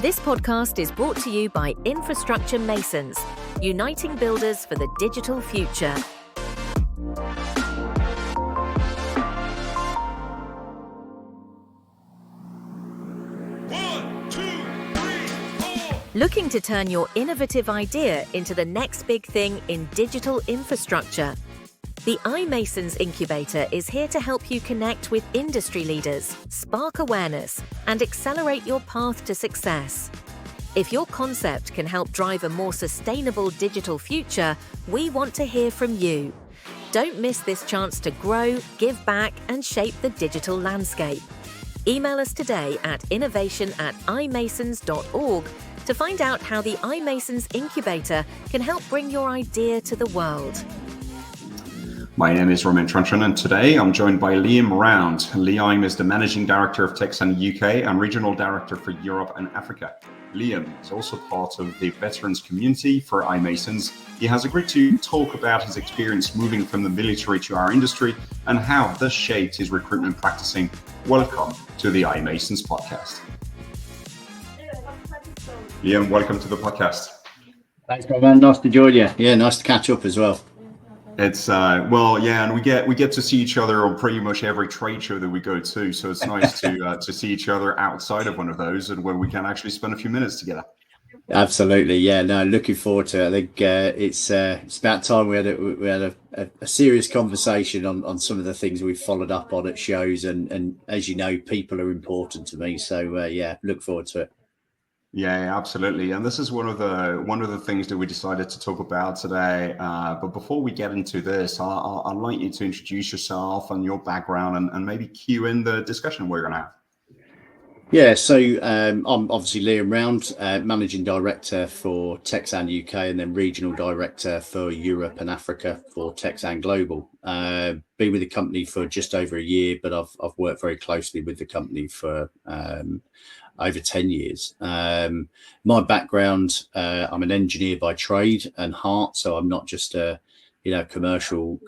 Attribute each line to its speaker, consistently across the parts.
Speaker 1: This podcast is brought to you by Infrastructure Masons, uniting builders for the digital future. Looking to turn your innovative idea into the next big thing in digital infrastructure? The iMasons Incubator is here to help you connect with industry leaders, spark awareness, and accelerate your path to success. If your concept can help drive a more sustainable digital future, we want to hear from you. Don't miss this chance to grow, give back, and shape the digital landscape. Email us today at innovation@imasons.org to find out how the iMasons Incubator can help bring your idea to the world.
Speaker 2: My name is Roman Trunchan, and today I'm joined by Liam Round. Liam is the Managing Director of Teksan UK and Regional Director for Europe and Africa. Liam is also part of the Veterans community for iMasons. He has agreed to talk about his experience moving from the military to our industry and how this shaped his recruitment practicing. Welcome to the iMasons podcast. Liam, welcome to the podcast.
Speaker 3: Thanks, man. Nice to join you. Yeah, nice to catch up as well.
Speaker 2: It's and we get to see each other on pretty much every trade show that we go to. So it's nice to see each other outside of one of those and where we can actually spend a few minutes together.
Speaker 3: Absolutely, yeah. No, looking forward to it. I think it's about time we had a serious conversation on some of the things we've followed up on at shows, and as you know, people are important to me. So look forward to it.
Speaker 2: Yeah, absolutely. And this is one of the things that we decided to talk about today. But before we get into this, I'd like you to introduce yourself and your background and maybe cue in the discussion we're going to have.
Speaker 3: Yeah, so I'm obviously Liam Round, Managing Director for Teksan UK and then Regional Director for Europe and Africa for Teksan Global. Been with the company for just over a year, but I've worked very closely with the company for over 10 years. My background, I'm an engineer by trade and heart, so I'm not just a commercial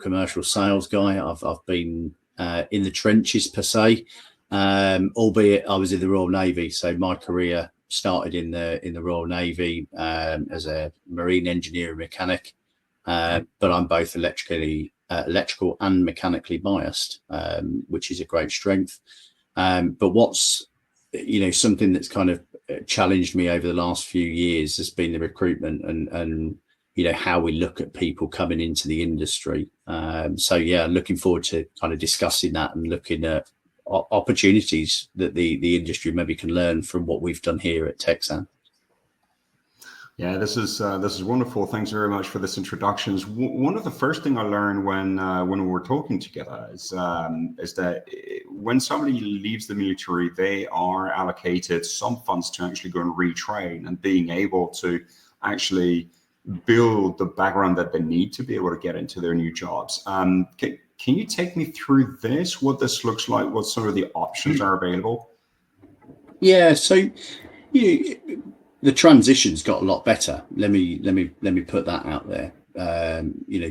Speaker 3: sales guy. I've been in the trenches per se, albeit I was in the Royal Navy. So my career started in the Royal Navy as a marine engineer and mechanic, but I'm both electrical and mechanically biased, which is a great strength. But what's something that's kind of challenged me over the last few years has been the recruitment and how we look at people coming into the industry. Looking forward to kind of discussing that and looking at opportunities that the industry maybe can learn from what we've done here at Teksan.
Speaker 2: Yeah, this is wonderful. Thanks very much for this introduction. One of the first thing I learned when we were talking together is that when somebody leaves the military, they are allocated some funds to actually go and retrain, and being able to actually build the background that they need to be able to get into their new jobs. Can you take me through this? What this looks like? What some of the options are available? Yeah,
Speaker 3: so the transition's got a lot better. Let me put that out there.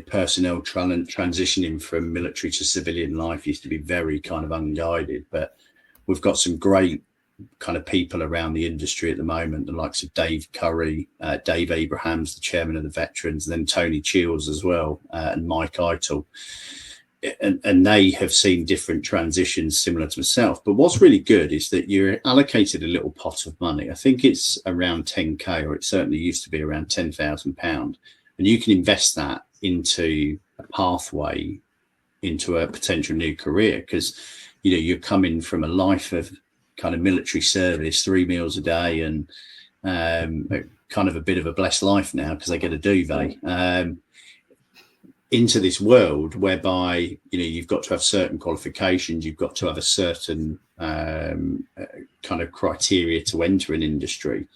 Speaker 3: Personnel transitioning from military to civilian life used to be very kind of unguided, but we've got some great kind of people around the industry at the moment, the likes of Dave Curry, Dave Abrahams, the chairman of the veterans, and then Tony Chills as well, and Mike Eitel. And they have seen different transitions similar to myself. But what's really good is that you're allocated a little pot of money. I think it's around 10K, or it certainly used to be around £10,000. And you can invest that into a pathway into a potential new career, because, you're coming from a life of kind of military service, 3 meals a day, and kind of a bit of a blessed life now because I get a duvet. Into this world whereby you've got to have certain qualifications, you've got to have a certain kind of criteria to enter an industry.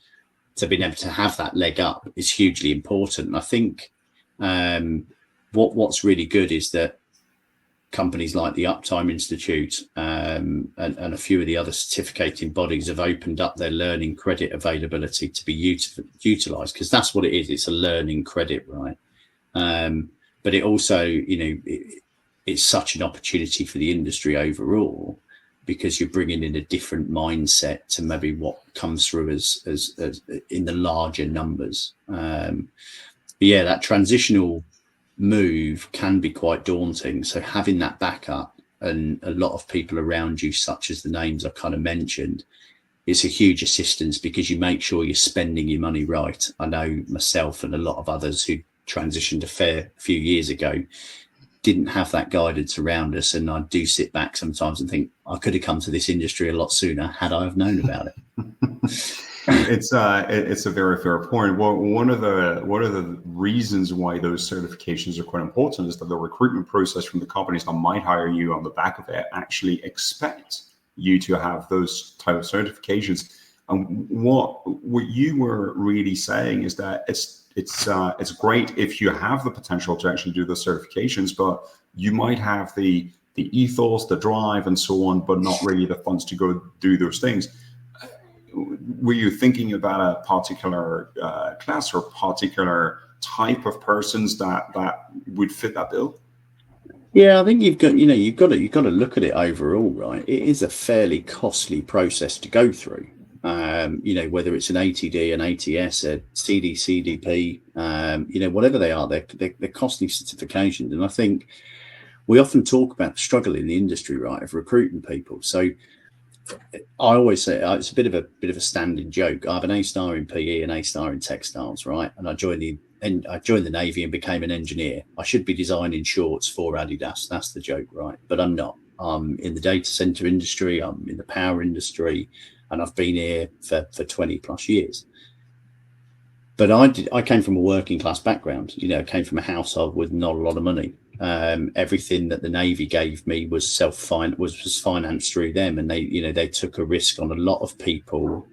Speaker 3: So being able to have that leg up is hugely important. And I think what's really good is that companies like the Uptime Institute and a few of the other certificating bodies have opened up their learning credit availability to be utilised, because that's what it is. It's a learning credit, right? But it also, it's such an opportunity for the industry overall, because you're bringing in a different mindset to maybe what comes through as in the larger numbers. But yeah, that transitional move can be quite daunting. So having that backup and a lot of people around you, such as the names I kind of mentioned, it's a huge assistance because you make sure you're spending your money right. I know myself and a lot of others who transitioned a fair few years ago didn't have that guidance around us, and I do sit back sometimes and think I could have come to this industry a lot sooner had I have known about it.
Speaker 2: It's a very fair point. Well, one of the reasons why those certifications are quite important is that the recruitment process from the companies that might hire you on the back of it actually expect you to have those type of certifications. And what you were really saying is that it's great if you have the potential to actually do those certifications, but you might have the ethos, the drive, and so on, but not really the funds to go do those things. Were you thinking about a particular class or particular type of persons that would fit that bill?
Speaker 3: Yeah, I think you've got to look at it overall, right? It is a fairly costly process to go through. Whether it's an ATD, an ATS, a CD, CDP, whatever they are, they're costly certifications. And I think we often talk about the struggle in the industry, right, of recruiting people. So I always say it's a bit of a standing joke. I have an A-star in PE, an A-star in textiles, right? And I joined the Navy and became an engineer. I should be designing shorts for Adidas. That's the joke, right? But I'm not. I'm in the data center industry. I'm in the power industry, and I've been here for 20 plus years. But I came from a working class background. I came from a household with not a lot of money. Everything that the Navy gave me was financed through them, and they took a risk on a lot of people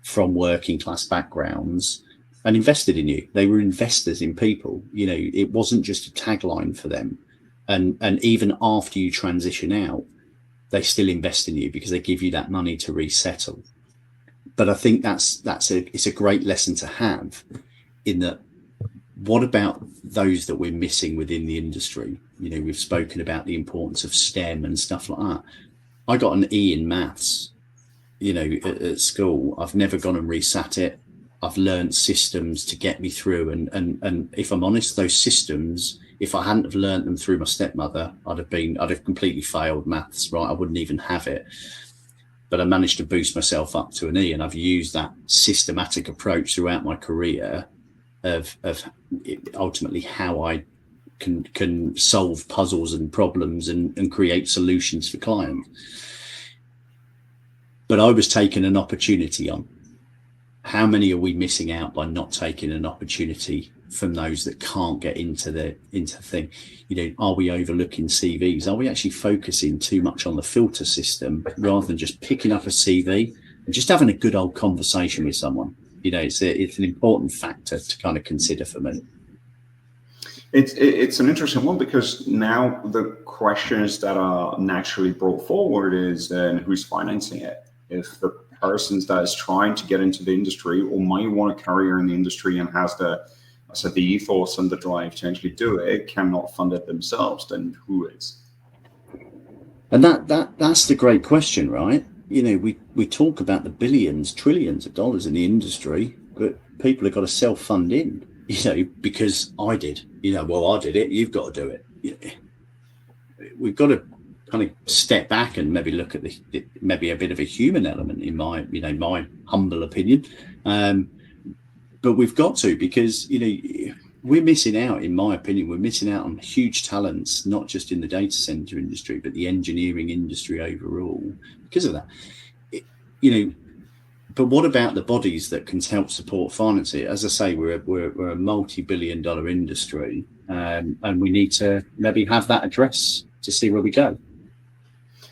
Speaker 3: from working class backgrounds and invested in you. They were investors in people. It wasn't just a tagline for them. And even after you transition out, they still invest in you because they give you that money to resettle. But I think it's a great lesson to have in that. What about those that we're missing within the industry? We've spoken about the importance of STEM and stuff like that. I got an E in maths, at school. I've never gone and resat it. I've learned systems to get me through. And if I'm honest, those systems, if I hadn't have learned them through my stepmother, I'd have completely failed maths, right? I wouldn't even have it. But I managed to boost myself up to an E, and I've used that systematic approach throughout my career of ultimately how I can solve puzzles and problems and create solutions for clients. But I was taking an opportunity on. How many are we missing out by not taking an opportunity from those that can't get into the thing? Are we overlooking CVs? Are we actually focusing too much on the filter system rather than just picking up a CV and just having a good old conversation with someone? It's an important factor to kind of consider for me.
Speaker 2: It's an interesting one because now the questions that are naturally brought forward is who's financing it? If the person that is trying to get into the industry or might want a career in the industry and has the ethos and the drive to actually do it cannot fund it themselves, then who is?
Speaker 3: And that's the great question, right? We talk about the billions, trillions of dollars in the industry, but people have got to self-fund in, because I did, I did it, you've got to do it. We've got to kind of step back and maybe look at maybe a bit of a human element in my humble opinion. But we've got to, because, we're missing out, in my opinion, we're missing out on huge talents, not just in the data center industry, but the engineering industry overall because of that. But what about the bodies that can help support finance it? As I say, we're a multi-billion-dollar industry, and we need to maybe have that address to see where we go.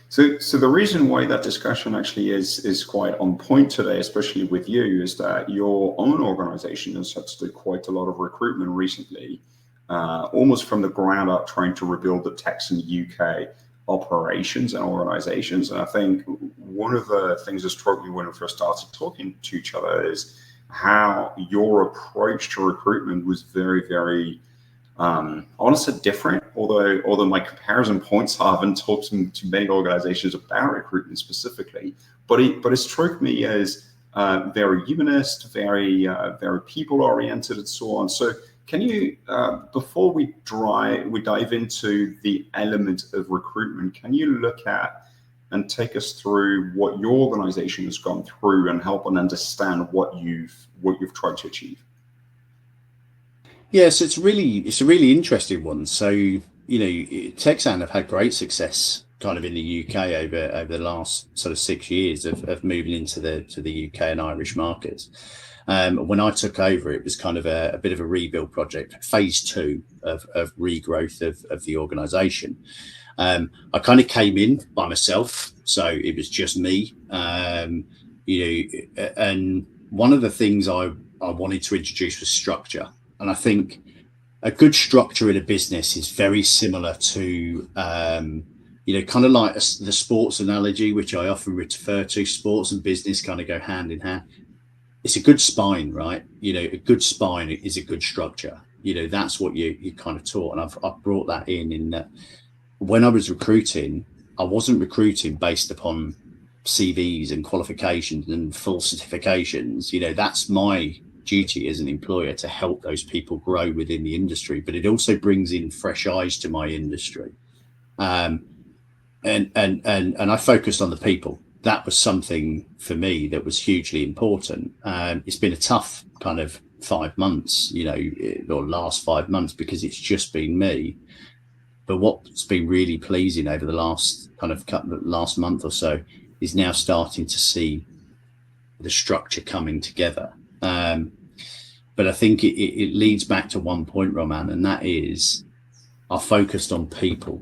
Speaker 2: So the reason why that discussion actually is quite on point today, especially with you, is that your own organization has had to do quite a lot of recruitment recently, almost from the ground up, trying to rebuild the Teksan UK operations and organizations. And I think one of the things that struck me when we first started talking to each other is how your approach to recruitment was very, very I want to say different, although my comparison points I haven't talked to many organizations about recruitment specifically, but it struck me as very humanist, very people oriented, and so on. So can you, before we dive into the element of recruitment, can you look at and take us through what your organization has gone through and help and understand what you've tried to achieve?
Speaker 3: Yeah, so it's a really interesting one. So, Teksan have had great success kind of in the UK over the last sort of 6 years of moving into the UK and Irish markets. When I took over, it was kind of a bit of a rebuild project, phase two of regrowth of the organisation. I kind of came in by myself, so it was just me. And one of the things I wanted to introduce was structure. And I think a good structure in a business is very similar to, kind of like the sports analogy, which I often refer to. Sports and business kind of go hand in hand. It's a good spine, right? A good spine is a good structure. That's what you kind of taught. And I've brought that in that when I was recruiting, I wasn't recruiting based upon CVs and qualifications and full certifications. That's my duty as an employer, to help those people grow within the industry, but it also brings in fresh eyes to my industry. And I focused on the people. That was something for me that was hugely important. It's been a tough kind of 5 months, or last 5 months, because it's just been me. But what's been really pleasing over the last month or so is now starting to see the structure coming together. But I think it leads back to one point, Roman, and that is I focused on people,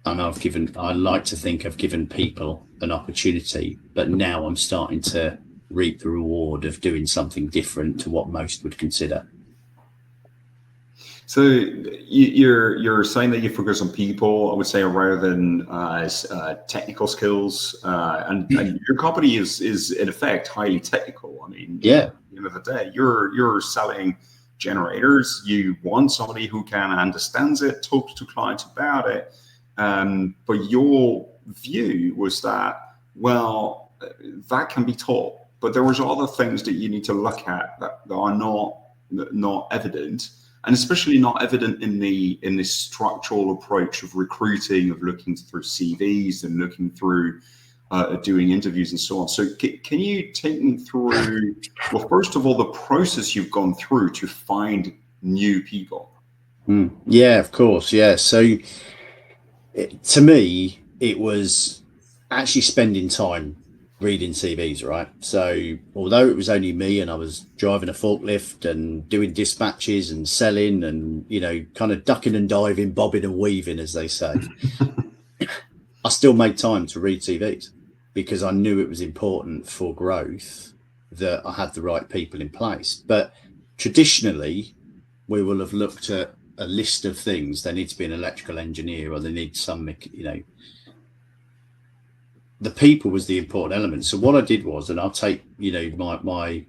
Speaker 3: and I like to think I've given people an opportunity, but now I'm starting to reap the reward of doing something different to what most would consider.
Speaker 2: So you're saying that you focus on people, I would say, rather than technical skills, and your company is in effect highly technical. I mean,
Speaker 3: yeah.
Speaker 2: At the end of the day, you're selling generators. You want somebody who can understands it, talks to clients about it. But your view was that, well, that can be taught, but there was other things that you need to look at that are not evident. And especially not evident in this structural approach of recruiting, of looking through CVs and looking through doing interviews and so on. So can you take me through, well, first of all, the process you've gone through to find new people?
Speaker 3: Yeah, of course. Yeah. So to me, it was actually spending time reading CVs, right? So although it was only me and I was driving a forklift and doing dispatches and selling and, kind of ducking and diving, bobbing and weaving, as they say, I still made time to read CVs because I knew it was important for growth that I had the right people in place. But traditionally, we will have looked at a list of things. They need to be an electrical engineer, or they need some, the people was the important element. So what I did was, and I'll take, my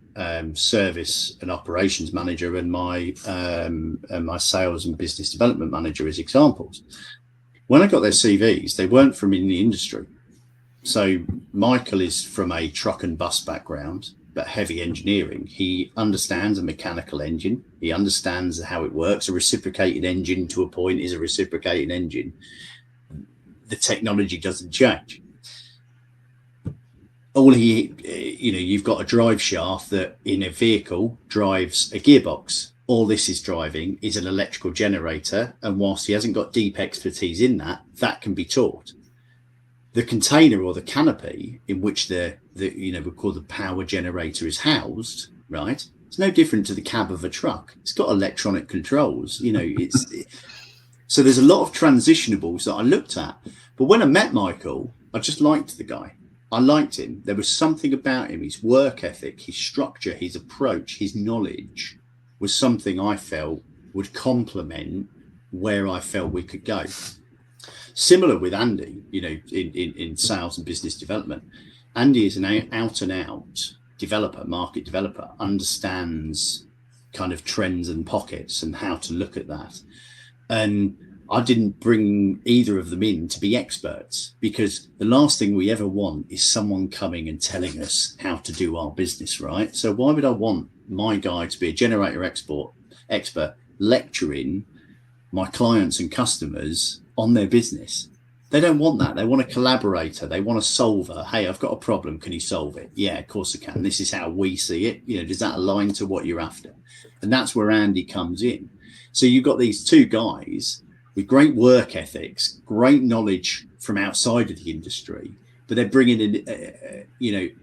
Speaker 3: service and operations manager and my sales and business development manager as examples. When I got their CVs, they weren't from in the industry. So Michael is from a truck and bus background, but heavy engineering. He understands a mechanical engine. He understands how it works. A reciprocating engine to a point is a reciprocating engine. The technology doesn't change. You've got a drive shaft that in a vehicle drives a gearbox. All this is driving is an electrical generator. And whilst he hasn't got deep expertise in that can be taught. The container or the canopy in which we call the power generator is housed, right? It's no different to the cab of a truck. It's got electronic controls, so there's a lot of transitionables that I looked at. But when I met Michael, I just liked the guy. I liked him. There was something about him, his work ethic, his structure, his approach, his knowledge was something I felt would complement where I felt we could go. Similar with Andy, in sales and business development. Andy is an out and out developer, market developer, understands kind of trends and pockets and how to look at that. And I didn't bring either of them in to be experts, because the last thing we ever want is someone coming and telling us how to do our business, right? So why would I want my guy to be a generator expert lecturing my clients and customers on their business? They don't want that. They want a collaborator. They want a solver. Hey, I've got a problem. Can you solve it? Yeah, of course I can. This is how we see it. You know, does that align to what you're after? And that's where Andy comes in. So you've got these two guys with great work ethics, great knowledge from outside of the industry, but they're bringing in,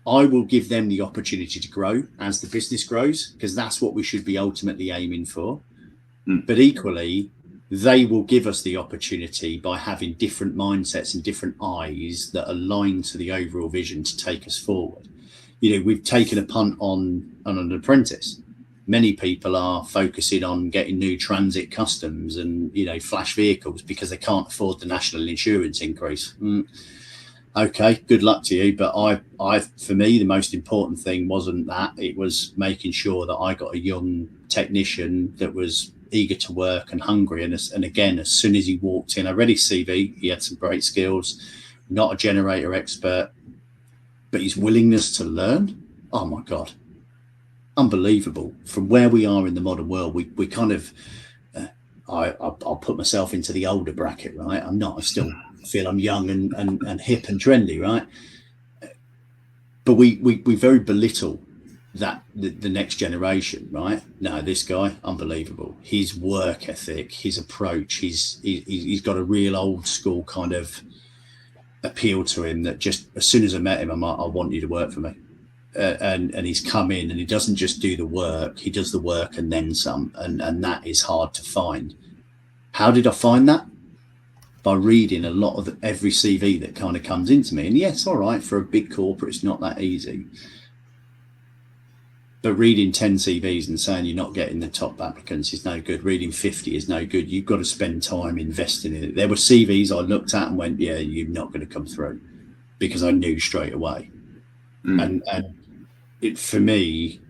Speaker 3: I will give them the opportunity to grow as the business grows, because that's what we should be ultimately aiming for. But equally, they will give us the opportunity by having different mindsets and different eyes that align to the overall vision to take us forward. You know, we've taken a punt on an apprentice. Many people are focusing on getting new transit customs and, you know, flash vehicles because they can't afford the national insurance increase. Okay, good luck to you. But I, for me, the most important thing wasn't that. It was making sure that I got a young technician that was eager to work and hungry. And again, as soon as he walked in, I read his CV. He had some great skills, not a generator expert, but his willingness to learn. Oh my God, unbelievable. From where we are in the modern world, we kind of, I'll put myself into the older bracket, right? I'm not. I still feel I'm young and hip and trendy, right? But we very belittle that the next generation, right? No, this guy, unbelievable. His work ethic, his approach, he's got a real old school kind of appeal to him that just as soon as I met him, I'm like, I want you to work for me. And he's come in and he doesn't just do the work, he does the work and then some, and that is hard to find. How did I find that? By reading a lot of every CV that kind of comes into me. And yes, all right, for a big corporate, it's not that easy. But reading 10 CVs and saying you're not getting the top applicants is no good. Reading 50 is no good. You've got to spend time investing in it. There were CVs I looked at and went, yeah, you're not going to come through, because I knew straight away. And it, for me,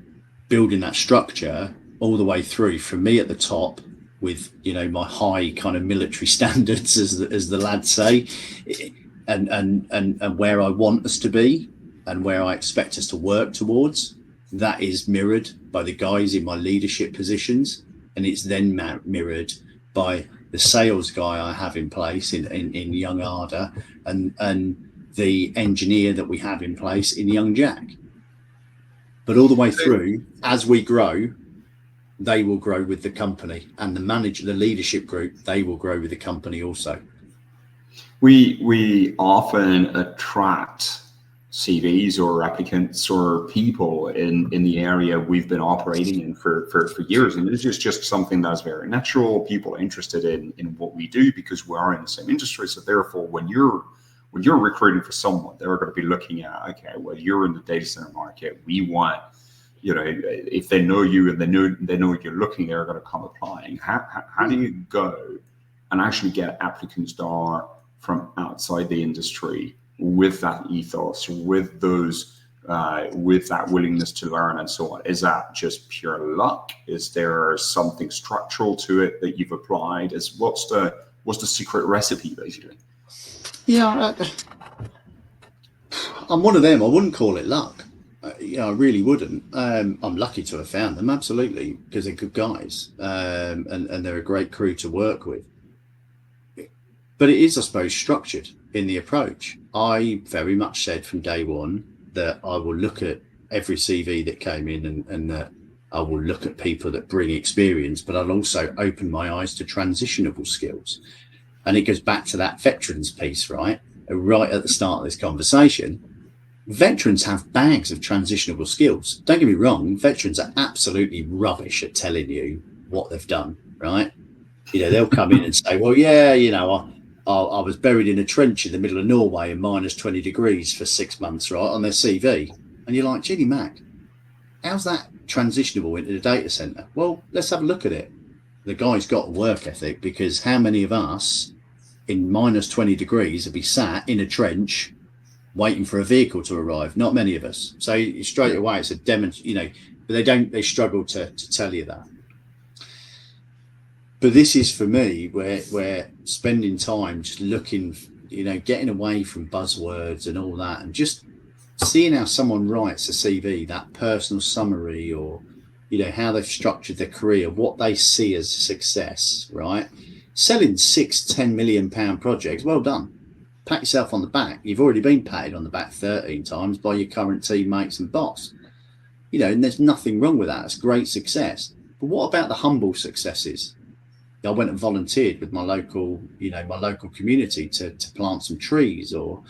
Speaker 3: building that structure all the way through, from me at the top with, you know, my high kind of military standards, as the lads say, and where I want us to be and where I expect us to work towards, that is mirrored by the guys in my leadership positions, and it's then mirrored by the sales guy I have in place in young Arda, and the engineer that we have in place in young Jack. But all the way through, as we grow, they will grow with the company, and the leadership group, they will grow with the company also.
Speaker 2: We often attract CVs or applicants or people in the area we've been operating in for years, and it's just something that's very natural. People are interested in what we do because we are in the same industry. So therefore, when you're recruiting for someone, they're going to be looking at, okay, well, you're in the data center market. We want, you know, if they know you and they know you're looking, they're going to come applying. How do you go and actually get applicants that are from outside the industry with that ethos, with those, with that willingness to learn and so on? Is that just pure luck? Is there something structural to it that you've applied? What's the secret recipe, basically?
Speaker 3: Yeah, I'm one of them. I wouldn't call it luck. I really wouldn't. I'm lucky to have found them, absolutely, because they're good guys, and they're a great crew to work with. But it is, I suppose, structured in the approach. I very much said from day one that I will look at every CV that came in, and that I will look at people that bring experience, but I'll also open my eyes to transitionable skills. And it goes back to that veterans piece, right? Right at the start of this conversation, veterans have bags of transitionable skills. Don't get me wrong, veterans are absolutely rubbish at telling you what they've done, right? You know, they'll come in and say, well, yeah, you know, I was buried in a trench in the middle of Norway in minus 20 degrees for 6 months, right, on their CV. And you're like, Ginny Mac, how's that transitionable into the data center? Well, let's have a look at it. The guy's got a work ethic, because how many of us in minus 20 degrees would be sat in a trench waiting for a vehicle to arrive? Not many of us. So straight away, it's a you know, but they struggle to tell you that. this is for me where spending time just looking, getting away from buzzwords and all that, and just seeing how someone writes a CV, that personal summary, or how they've structured their career, what they see as success, right? Selling 6-10 million pound projects, well done. Pat yourself on the back. You've already been patted on the back 13 times by your current teammates and boss. And there's nothing wrong with that. It's great success. But what about the humble successes? I went and volunteered with my local community to plant some trees, or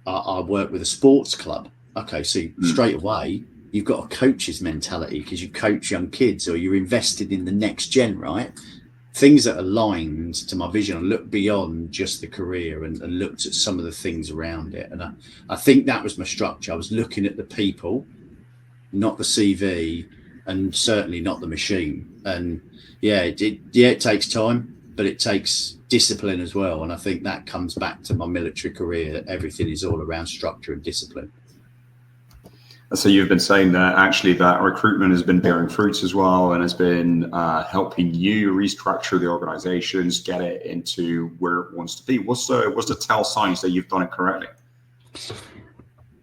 Speaker 3: I work with a sports club. Okay, so straight away, you've got a coach's mentality because you coach young kids, or you're invested in the next gen, right? Things that aligned to my vision. I looked beyond just the career and looked at some of the things around it. And I think that was my structure. I was looking at the people, not the CV, and certainly not the machine. And it takes time, but it takes discipline as well. And I think that comes back to my military career, that everything is all around structure and discipline.
Speaker 2: So you've been saying that actually that recruitment has been bearing fruits as well, and has been helping you restructure the organizations, get it into where it wants to be. What's the tell signs that you've done it correctly?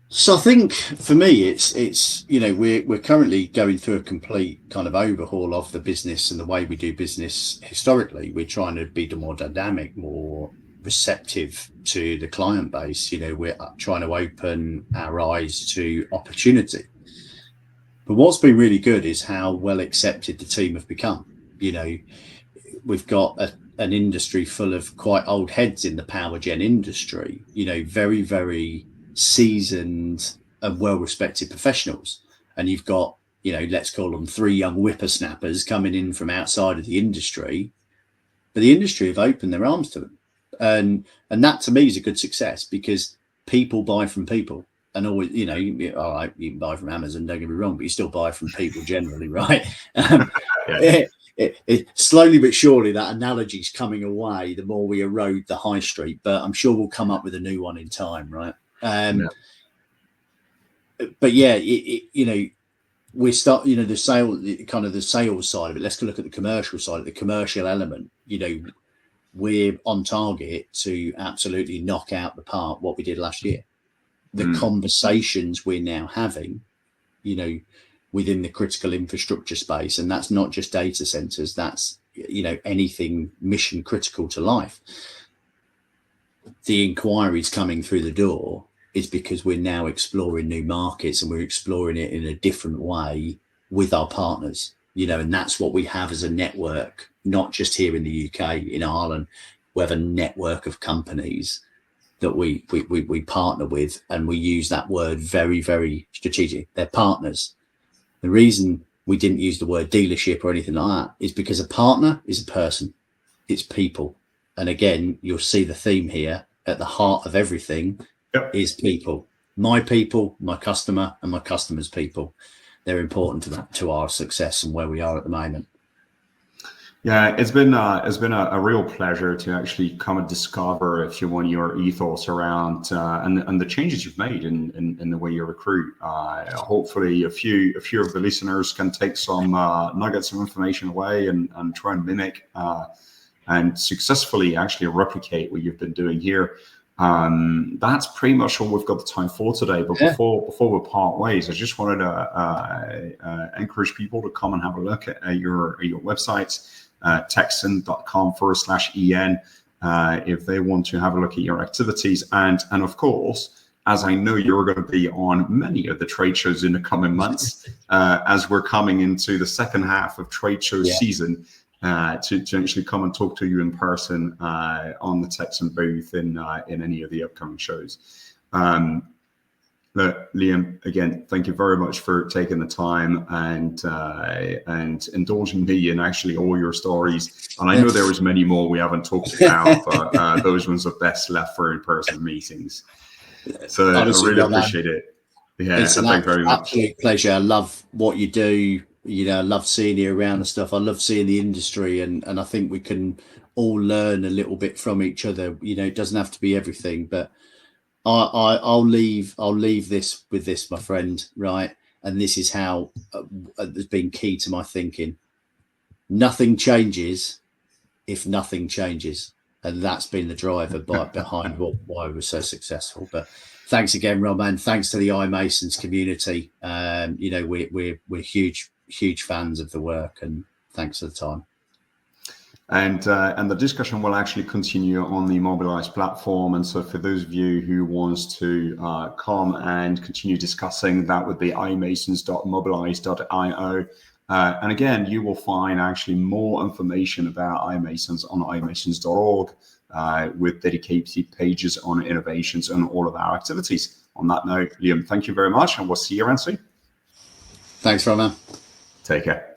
Speaker 3: So I think for me, it's we're currently going through a complete kind of overhaul of the business and the way we do business historically. We're trying to be more dynamic, more receptive to the client base. We're trying to open our eyes to opportunity. But what's been really good is how well accepted the team have become. We've got an industry full of quite old heads in the power gen industry, very, very seasoned and well-respected professionals. And you've got, let's call them 3 young whippersnappers coming in from outside of the industry, but the industry have opened their arms to them. And that to me is a good success, because people buy from people. And always, all right, you can buy from Amazon, don't get me wrong, but you still buy from people generally, right? Slowly but surely that analogy is coming away the more we erode the high street, but I'm sure we'll come up with a new one in time, right? But we start, the sales side of it. Let's look at the commercial side, the commercial element. We're on target to absolutely knock out the park what we did last year. The conversations we're now having, within the critical infrastructure space, and that's not just data centers, that's, anything mission critical to life. The inquiries coming through the door is because we're now exploring new markets, and we're exploring it in a different way with our partners, and that's what we have as a network, not just here in the UK, in Ireland. We have a network of companies that we partner with, and we use that word very, very strategic. They're partners. The reason we didn't use the word dealership or anything like that is because a partner is a person, it's people. And again, you'll see the theme here. At the heart of everything is people. My people, my customer, and my customer's people. They're important to our success and where we are at the moment.
Speaker 2: Yeah, it's been a real pleasure to actually come and discover, if you want, your ethos around and the changes you've made in the way you recruit. Hopefully, a few of the listeners can take some nuggets of information away and try and mimic and successfully actually replicate what you've been doing here. That's pretty much all we've got the time for today. But before we part ways, I just wanted to encourage people to come and have a look at your website. Teksan.com/en if they want to have a look at your activities, and of course, as I know you're going to be on many of the trade shows in the coming months, as we're coming into the second half of trade show season, to actually come and talk to you in person on the Teksan booth in any of the upcoming shows. Look, Liam, again, thank you very much for taking the time and indulging me in actually all your stories. And I know there was many more we haven't talked about, but those ones are best left for in-person meetings. So honestly, I really appreciate it. Yeah,
Speaker 3: it's
Speaker 2: thank you very much.
Speaker 3: Absolute pleasure. I love what you do. I love seeing you around and stuff. I love seeing the industry, and I think we can all learn a little bit from each other. It doesn't have to be everything, but I'll leave this with this, my friend, right? And this is how has been key to my thinking. Nothing changes if nothing changes. And that's been the driver behind why we're so successful. But thanks again, Roman. Thanks to the iMasons community. We're huge fans of the work, and thanks for the time.
Speaker 2: And the discussion will actually continue on the Mobilize platform. And so for those of you who wants to come and continue discussing, that would be imasons.mobilize.io. And again, you will find actually more information about iMasons on imasons.org with dedicated pages on innovations and all of our activities. On that note, Liam, thank you very much, and we'll see you around soon.
Speaker 3: Thanks, Roman.
Speaker 2: Take care.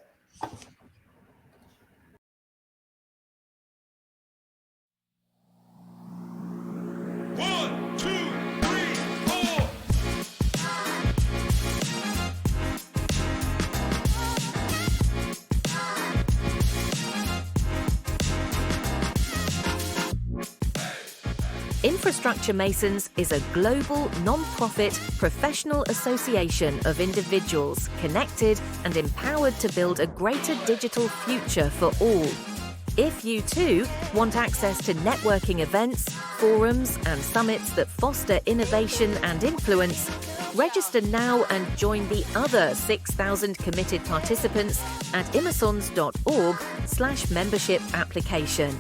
Speaker 1: Infrastructure Masons is a global, non-profit, professional association of individuals connected and empowered to build a greater digital future for all. If you too want access to networking events, forums, and summits that foster innovation and influence, register now and join the other 6,000 committed participants at imasons.org/membership application.